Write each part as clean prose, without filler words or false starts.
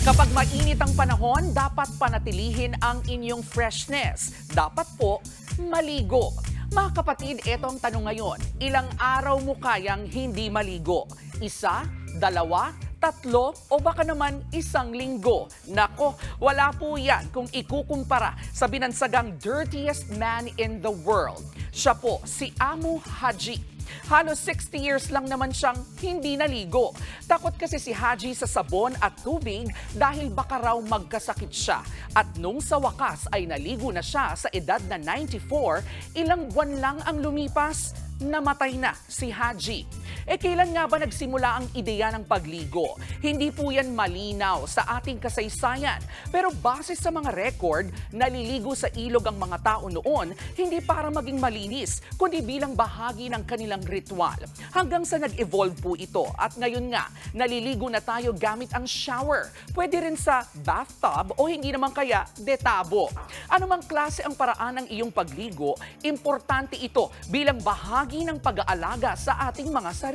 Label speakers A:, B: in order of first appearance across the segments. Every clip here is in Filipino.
A: Kapag mainit ang panahon, dapat panatilihin ang inyong freshness. Dapat po maligo. Mga kapatid, eto ang tanong ngayon. Ilang araw mo kayang hindi maligo? Isa, dalawa, tatlo, o baka naman isang linggo? Nako, wala po yan kung ikukumpara sa binansagang dirtiest man in the world. Siya po si Amu Haji. Halos 60 years lang naman siyang hindi naligo. Takot kasi si Haji sa sabon at tubig dahil baka raw magkasakit siya. At nung sa wakas ay naligo na siya sa edad na 94, ilang buwan lang ang lumipas, namatay na si Haji. Kailan nga ba nagsimula ang ideya ng pagligo? Hindi po yan malinaw sa ating kasaysayan. Pero base sa mga record, naliligo sa ilog ang mga tao noon, hindi para maging malinis, kundi bilang bahagi ng kanilang ritual. Hanggang sa nag-evolve po ito. At ngayon nga, naliligo na tayo gamit ang shower. Pwede rin sa bathtub o hindi naman kaya detabo. Anumang klase ang paraan ng iyong pagligo, importante ito bilang bahagi ng pag-aalaga sa ating mga sarili.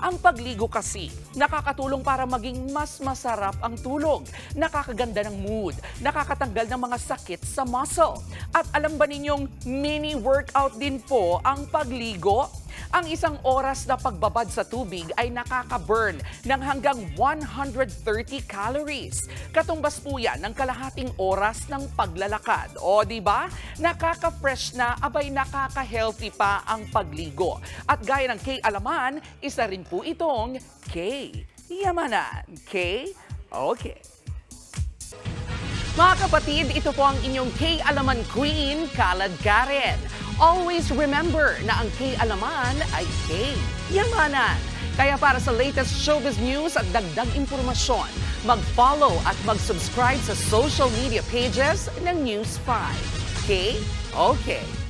A: Ang pagligo kasi, nakakatulong para maging mas masarap ang tulog, nakakaganda ng mood, nakakatanggal ng mga sakit sa muscle. At alam ba ninyong mini workout din po ang pagligo? Ang isang oras na pagbabad sa tubig ay nakaka-burn ng hanggang 130 calories. Katumbas po yan ng kalahating oras ng paglalakad. O di ba? Nakaka-fresh na, abay nakaka-healthy pa ang pagligo. At gaya ng K-Alaman, isa rin po itong K-Yamanan. K? Okay. Mga kapatid, ito po ang inyong K-Alaman Queen, Kalad Karen. Always remember na ang K-Alaman ay K-Yamanan. Kaya para sa latest showbiz news at dagdag impormasyon, mag-follow at mag-subscribe sa social media pages ng News 5. K? Okay.